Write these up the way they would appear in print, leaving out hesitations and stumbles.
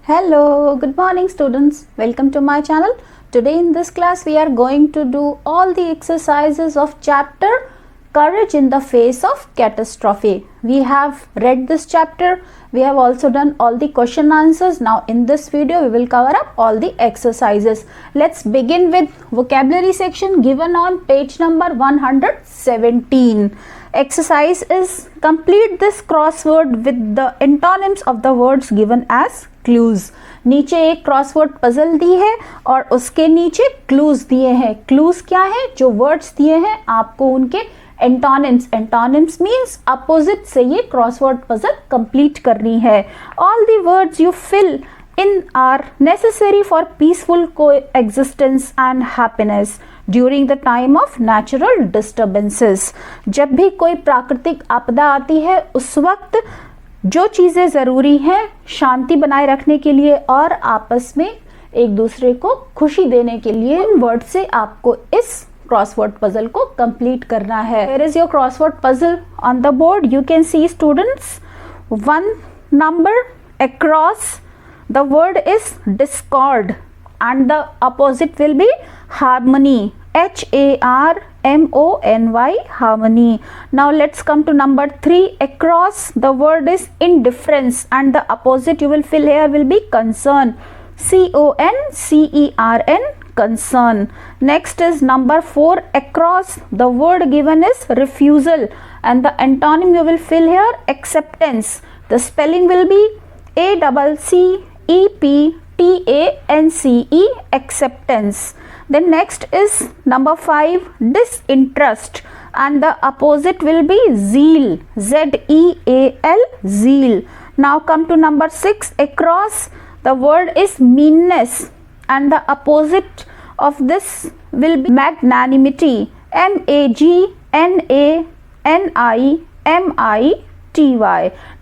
Hello, good morning students. Welcome to my channel. Today in this class we are going to do all the exercises of chapter Courage in the Face of Catastrophe. We have read this chapter. We have also done all the question answers. Now in this video we will cover up all the exercises. Let's begin with vocabulary section given on page number 117. Exercise is complete this crossword with the antonyms of the words given as clues. नीचे एक crossword puzzle दी है और उसके नीचे clues दिए हैं. Clues क्या है? जो वर्ड्स दिए हैं आपको उनके एंटोनिम्स. एंटोनिम्स मीन्स अपोजिट से ये क्रॉसवर्ड पजल कंप्लीट करनी है. All the words you fill in are necessary for peaceful coexistence and happiness during the time of natural disturbances. जब भी कोई प्राकृतिक आपदा आती है उस वक्त जो चीज़ें ज़रूरी हैं शांति बनाए रखने के लिए और आपस में एक दूसरे को खुशी देने के लिए, इन वर्ड से आपको इस क्रॉसवर्ड पजल को कंप्लीट करना है. Here is your crossword puzzle on the board. You can see students, one number across. The word is discord and the opposite will be harmony. HARMONY, harmony. Now let's come to number 3. Across the word is indifference and the opposite you will fill here will be concern. CONCERN, concern. Next is number 4. Across the word given is refusal and the antonym you will fill here acceptance. The spelling will be ACCEPTANCE, acceptance. Then next is number 5, disinterest and the opposite will be zeal, ZEAL, zeal. Now come to number 6. Across the word is meanness and the opposite of this will be magnanimity, MAGNANIMITY.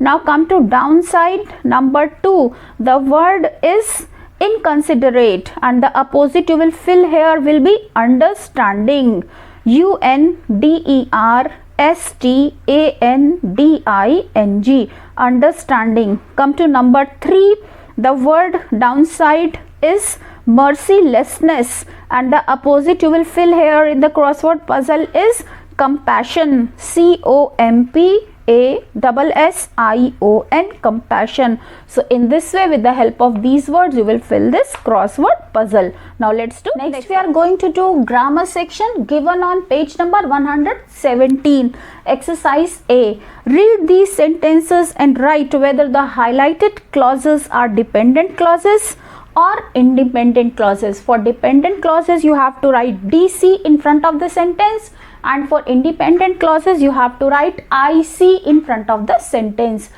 Now come to downside, number 2. The word is inconsiderate and the opposite you will fill here will be understanding, UNDERSTANDING, understanding. Come to number 3. The word downside is mercilessness and the opposite you will fill here in the crossword puzzle is compassion, COMPASSION, compassion. So in this way, with the help of these words you will fill this crossword puzzle. Now let's do next we are going to do grammar section given on page number 117. Exercise A. Read these sentences and write whether the highlighted clauses are dependent clauses or independent clauses. For dependent clauses you have to write DC in front of the sentence and for independent clauses you have to write IC in front of the sentence.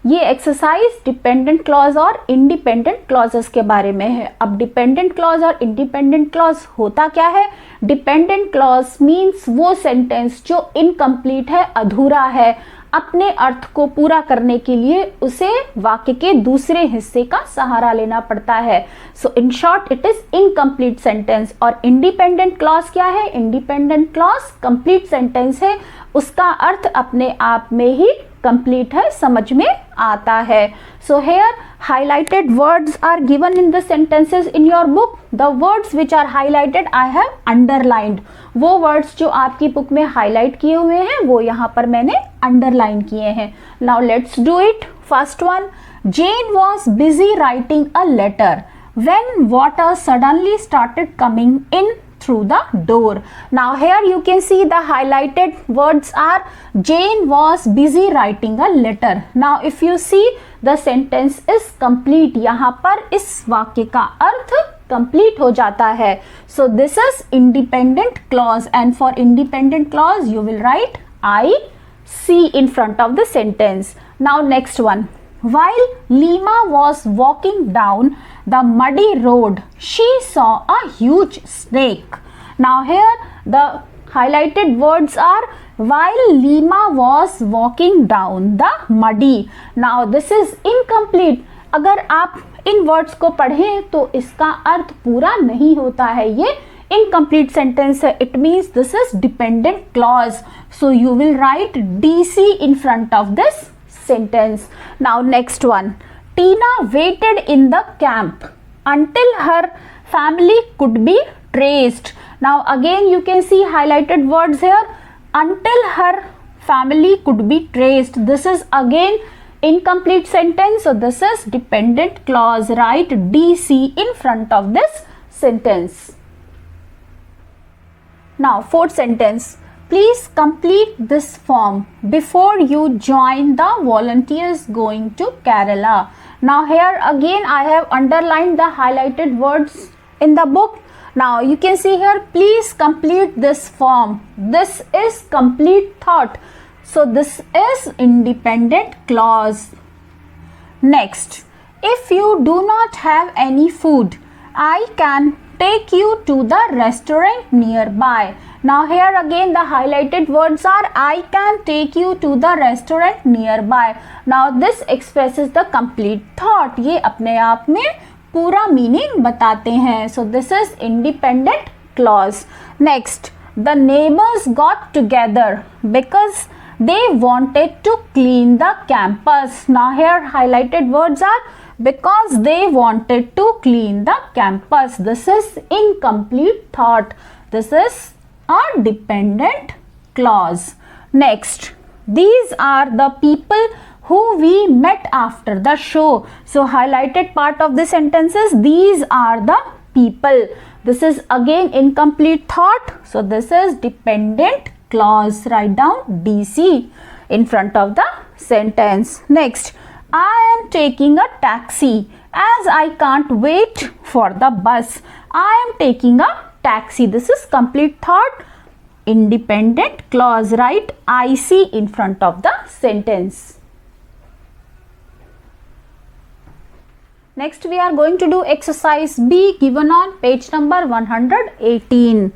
ये exercise dependent clause और independent clauses के बारे में है. अब dependent clause और independent clause होता क्या है? डिपेंडेंट क्लॉज मीन्स वो सेंटेंस जो इनकम्प्लीट है, अधूरा है, अपने अर्थ को पूरा करने के लिए उसे वाक्य के दूसरे हिस्से का सहारा लेना पड़ता है. So in short it is incomplete sentence. और इंडिपेंडेंट क्लॉज क्या है? इंडिपेंडेंट क्लॉज कंप्लीट सेंटेंस है, उसका अर्थ अपने आप में ही कंप्लीट है, समझ में आता है. So here highlighted words are given in the sentences in your book. The words which are highlighted I have underlined. वो words जो आपकी बुक में हाईलाइट किए हुए हैं वो यहाँ पर मैंने अंडरलाइन किए हैं. Now let's do it. First one, Jane was busy writing a letter when water suddenly started coming in through the door. Now here you can see the highlighted words are Jane was busy writing a letter. Now if you see the sentence is complete. यहाँ पर इस वाक्य का अर्थ complete हो जाता है. So this is independent clause and for independent clause you will write IC in front of the sentence. Now next one. While Lima was walking down the muddy road, she saw a huge snake. Now here the highlighted words are while Lima was walking down the muddy. Now this is incomplete. अगर आप इन words को पढ़ें तो इसका अर्थ पूरा नहीं होता है, ये incomplete sentence है. It means this is dependent clause. So you will write DC in front of this sentence. Now next one. Tina waited in the camp until her family could be traced. Now again you can see highlighted words here. Until her family could be traced. This is again incomplete sentence. So this is dependent clause. Write DC in front of this sentence. Now fourth sentence. Please complete this form before you join the volunteers going to Kerala. Now here again I have underlined the highlighted words in the book. Now you can see here, please complete this form. This is complete thought. So this is independent clause. Next, if you do not have any food, I can take you to the restaurant nearby. Now here again the highlighted words are I can take you to the restaurant nearby. Now this expresses the complete thought. ये अपने आप में पूरा meaning बताते हैं. So this is independent clause. Next, the neighbors got together because they wanted to clean the campus. Now here highlighted words are because they wanted to clean the campus. This is incomplete thought. This is a dependent clause. Next, these are the people who we met after the show. So highlighted part of the sentences, these are the people. This is again incomplete thought. So this is dependent clause. Write down DC in front of the sentence. Next, I am taking a taxi as I can't wait for the bus. I am taking a taxi. This is complete thought. Independent clause. Write IC in front of the sentence. Next we are going to do exercise B given on page number 118.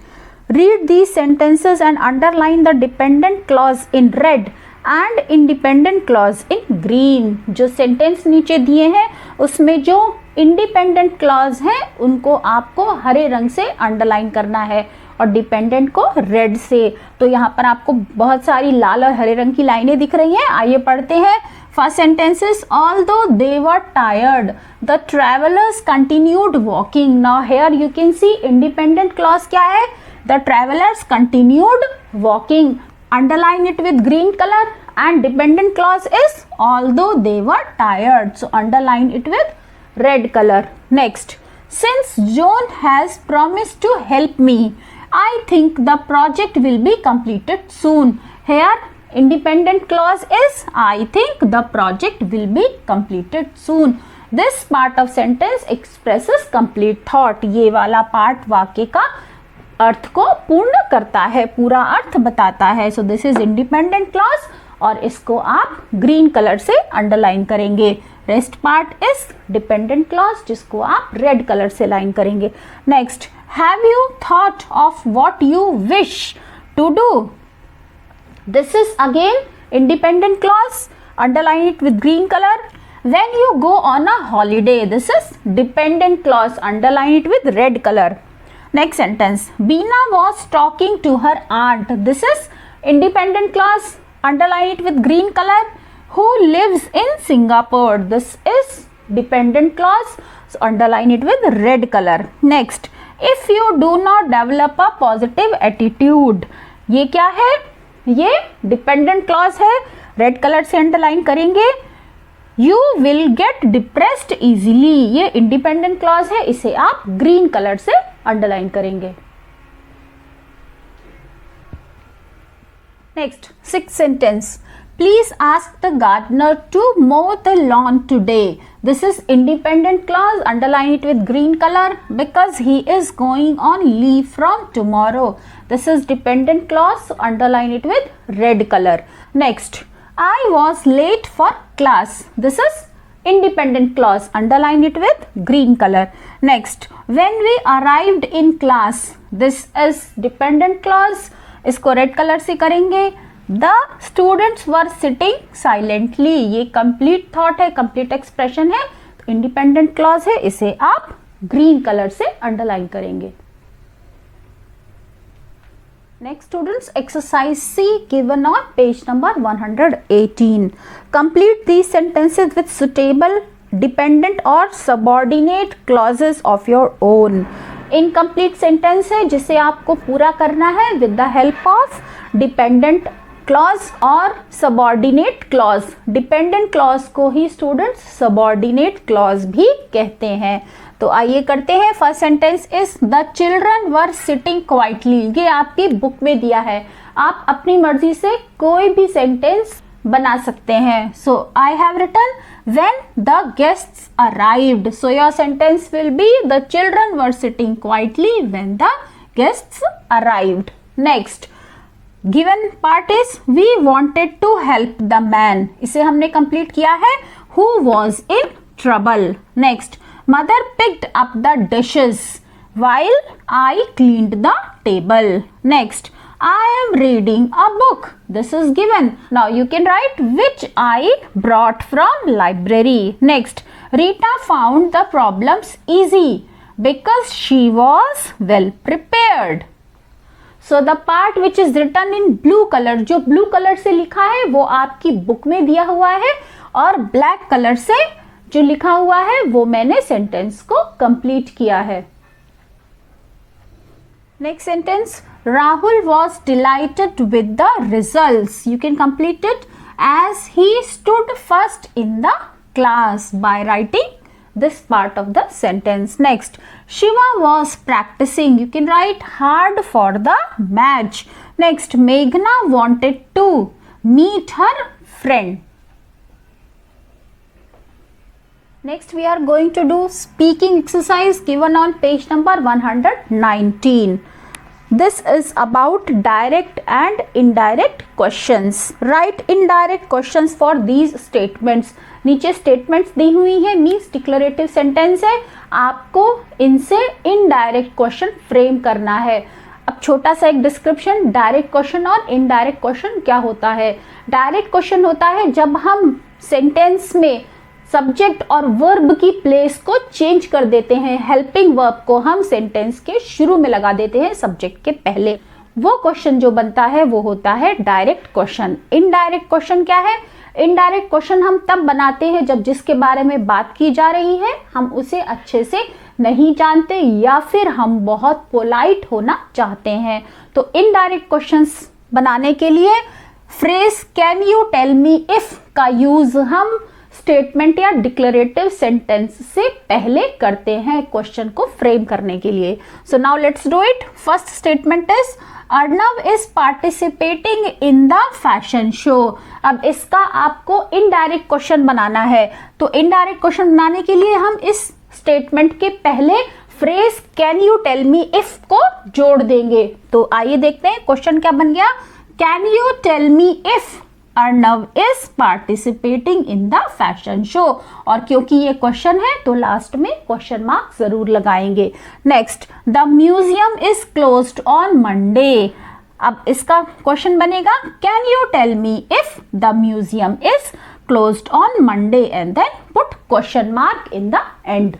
Read these sentences and underline the dependent clause in red and independent clause in green. जो sentence नीचे दिए हैं उसमें जो independent clause हैं उनको आपको हरे रंग से underline करना है और dependent को red से. तो यहाँ पर आपको बहुत सारी लाल और हरे रंग की लाइनें दिख रही हैं. आइए पढ़ते हैं. First sentence is although they were tired, the travelers continued walking. Now here you can see independent clause क्या है? The travelers continued walking. Underline it with green color. And dependent clause is although they were tired. So underline it with red color. Next, since John has promised to help me, I think the project will be completed soon. Here independent clause is I think the project will be completed soon. This part of sentence expresses complete thought. ये वाला part वाक्य का अर्थ को पूर्ण करता है, पूरा अर्थ बताता है. So this is independent clause और इसको आप green color से underline करेंगे. Rest part is dependent clause जिसको आप red color से line करेंगे. Next, have you thought of what you wish to do? This is again independent clause. Underline it with green color. When you go on a holiday, this is dependent clause. Underline it with red color. Next sentence. Beena was talking to her aunt. This is independent clause. Underline it with green color. Who lives in Singapore? This is dependent clause. So underline it with red color. Next. If you do not develop a positive attitude. ये क्या है? ये dependent clause है. Red colour से underline करेंगे. You will get depressed easily. ये independent clause है, इसे आप ग्रीन कलर से अंडरलाइन करेंगे. Next, sixth sentence. Please ask the gardener to mow the lawn today. This is independent clause. Underline it with green color because he is going on leave from tomorrow. This is dependent clause. So underline it with red color. Next, I was late for class. This is independent clause. Underline it with green color. Next, when we arrived in class. This is dependent clause. इसको red color से करेंगे. The students were sitting silently. ये complete thought है, complete expression है, तो independent clause है, इसे आप green color से underline करेंगे. Next students, exercise C given on page number 118. Complete these sentences with suitable dependent or subordinate clauses of your own. Incomplete sentence है जिसे आपको पूरा करना है with the help of dependent clause और subordinate clause. Dependent clause को ही students subordinate clause भी कहते हैं. तो आइए करते हैं. First sentence is the children were sitting quietly. ये आपकी बुक में दिया है, आप अपनी मर्जी से कोई भी सेंटेंस बना सकते हैं. So I have written when the guests arrived. So your sentence will be the children were sitting quietly when the guests arrived. Next, given part is we wanted to help the man. इसे हमने complete किया है. Who was in trouble. Next, mother picked up the dishes while I cleaned the table. Next, I am reading a book. This is given. Now you can write which I brought from library. Next, Rita found the problems easy because she was well prepared. So the part which is written in blue color, जो blue color से लिखा है वो आपकी book में दिया हुआ है, और black color से जो लिखा हुआ है वो मैंने सेंटेंस को कंप्लीट किया है. Next sentence, Rahul was delighted with the results. You can complete it as he stood first in the class by writing this part of the sentence. Next, Shiva was practicing. You can write hard for the match. Next, Meghna wanted to meet her friend. Next, we are going to do speaking exercise given on page number 119. This is about direct and indirect questions. Write indirect questions for these statements. नीचे statements दी हुई है, means declarative sentence है. आपको इनसे indirect question frame करना है. अब छोटा सा एक डिस्क्रिप्शन, डायरेक्ट क्वेश्चन और इनडायरेक्ट क्वेश्चन क्या होता है. डायरेक्ट क्वेश्चन होता है जब हम सेंटेंस में सब्जेक्ट और वर्ब की प्लेस को चेंज कर देते हैं. हेल्पिंग वर्ब को हम सेंटेंस के शुरू में लगा देते हैं सब्जेक्ट के पहले. वो क्वेश्चन जो बनता है वो होता है डायरेक्ट क्वेश्चन. इनडायरेक्ट क्वेश्चन क्या है? इनडायरेक्ट क्वेश्चन हम तब बनाते हैं जब जिसके बारे में बात की जा रही है हम उसे अच्छे से नहीं जानते या फिर हम बहुत पोलाइट होना चाहते हैं. तो इनडायरेक्ट क्वेश्चंस बनाने के लिए phrase can you tell me if का यूज हम स्टेटमेंट या डिक्लेरेटिव सेंटेंस से पहले करते हैं क्वेश्चन को फ्रेम करने के लिए. So now let's do it. First statement is Arnav is participating in the fashion show. अब इसका आपको इनडायरेक्ट क्वेश्चन बनाना है. तो इनडायरेक्ट क्वेश्चन बनाने के लिए हम इस स्टेटमेंट के पहले phrase can you tell me if को जोड़ देंगे. तो आइए देखते हैं क्वेश्चन क्या बन गया. Can you tell me if Arnav is participating in the fashion show. और क्योंकि ये क्वेश्चन है तो लास्ट में क्वेश्चन मार्क जरूर लगाएंगे. Next, the museum is closed on Monday. अब इसका क्वेश्चन बनेगा can you tell me if the museum is closed on Monday and then put question mark in the end.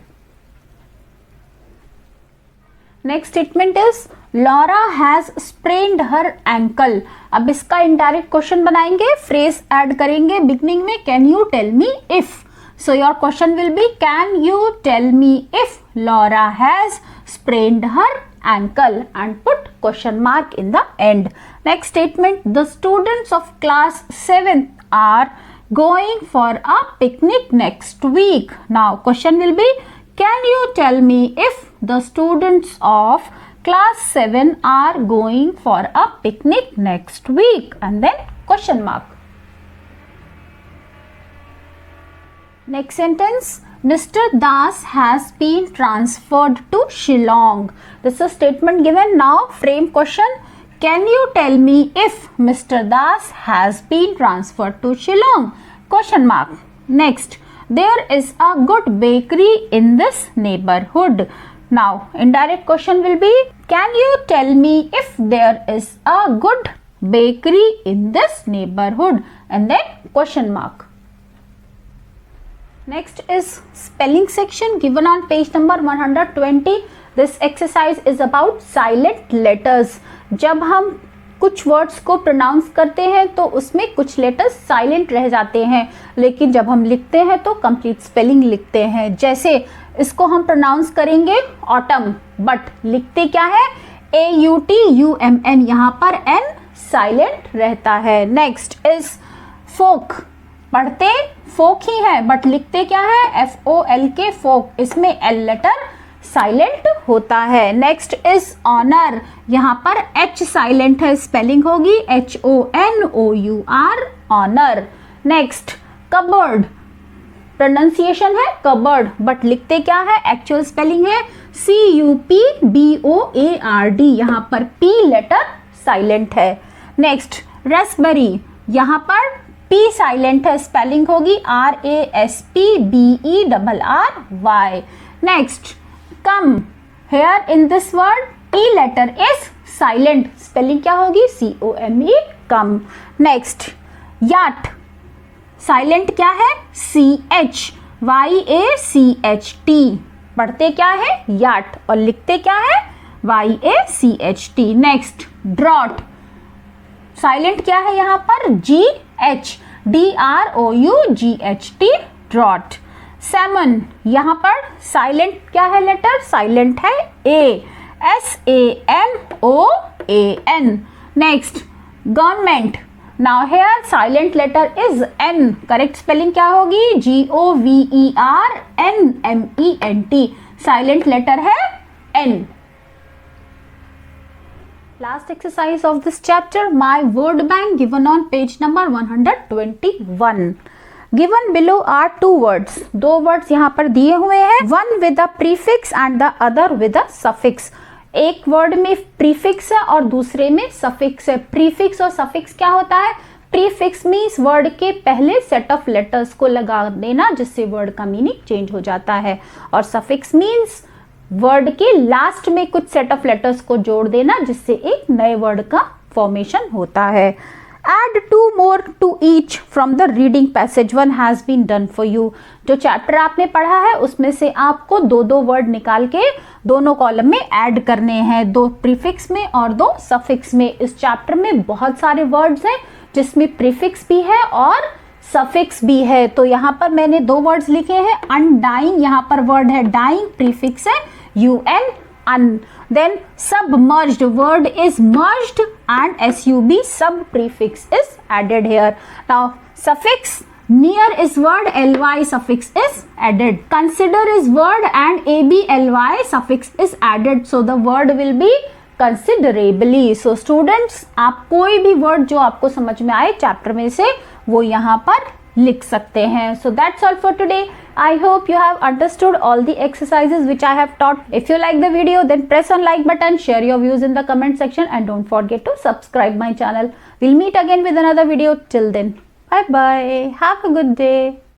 Next statement is Laura has sprained her ankle. अब इसका indirect question बनाएंगे, phrase add करेंगे beginning में can you tell me if. So your question will be can you tell me if Laura has sprained her ankle and put question mark in the end. Next statement, the students of class 7th are going for a picnic next week. Now question will be can you tell me if the students of class 7 are going for a picnic next week and then question mark. Next sentence, Mr. Das has been transferred to Shillong. This is statement given. Now frame question, can you tell me if Mr. Das has been transferred to Shillong? Question mark. Next, there is a good bakery in this neighborhood. Now indirect question will be can you tell me if there is a good bakery in this neighborhood and then question mark. Next is spelling section given on page number 120. This exercise is about silent letters. जब हम कुछ words को pronounce करते हैं तो उसमें कुछ letters silent रह जाते हैं, लेकिन जब हम लिखते हैं तो कंप्लीट स्पेलिंग लिखते हैं। जैसे इसको हम प्रोनाउंस करेंगे ऑटम, बट लिखते क्या है AUTUMN, यहाँ पर N साइलेंट रहता है। नेक्स्ट इज फोक, पढ़ते फोक ही है बट लिखते क्या है FOLK फोक, इसमें L लेटर साइलेंट होता है। नेक्स्ट इज ऑनर, यहाँ पर H साइलेंट है, स्पेलिंग होगी HONOUR honour. Next cupboard, pronunciation है कबर्ड बट लिखते क्या है, एक्चुअल स्पेलिंग है CUPBOARD, यहाँ पर P लेटर साइलेंट है। नेक्स्ट रेस्पबेरी, यहाँ पर P साइलेंट है, स्पेलिंग होगी RASPBERRY। Next come, here in this word E letter is silent, spelling क्या होगी COME come. Next yacht, silent क्या है CHYACHT, पढ़ते क्या है याट और लिखते क्या है YACHT। नेक्स्ट ड्रॉट, साइलेंट क्या है यहाँ पर GHDROUGHT ड्रॉट। सैमन, यहाँ पर साइलेंट क्या है लेटर, साइलेंट है ASAMOAN। Next government, now here silent letter is N, correct spelling क्या होगी GOVERNMENT, साइलेंट लेटर है N। Last exercise of this chapter, my word bank, given on page number 121. Given below are two words. दो words यहाँ पर दिए हुए हैं, one with a prefix and the other with a suffix. एक word में prefix है और दूसरे में suffix है। prefix और suffix क्या होता है, prefix means word के पहले set of letters को लगा देना जिससे word का meaning change हो जाता है, और suffix means वर्ड के लास्ट में कुछ सेट ऑफ लेटर्स को जोड़ देना जिससे एक नए वर्ड का फॉर्मेशन होता है। Add 2 more to each from the reading passage, one has been done for you। जो चैप्टर आपने पढ़ा है उसमें से आपको दो दो वर्ड निकाल के दोनों कॉलम में ऐड करने हैं, दो प्रीफिक्स में और दो सफिक्स में। इस चैप्टर में बहुत सारे वर्ड्स हैं जिसमें प्रीफिक्स भी है और सफिक्स भी है, तो यहाँ पर मैंने दो वर्ड्स लिखे हैं। अनडाइंग, यहाँ पर वर्ड है डाइंग, प्रीफिक्स है UN un। Then submerged, word is merged and SUB, sub prefix is added here। Now suffix, near is word, ly suffix is added। Consider is word and ably suffix is added, so the word will be considerably। So students, आप कोई भी word जो आपको समझ में आए chapter में से वो यहाँ पर लिख सकते हैं। So that's all for today। I hope you have understood all the exercises which I have taught। If you like the video, then press on like button, share your views in the comment section and don't forget to subscribe my channel। We'll meet again with another video. Till then, bye bye, have a good day।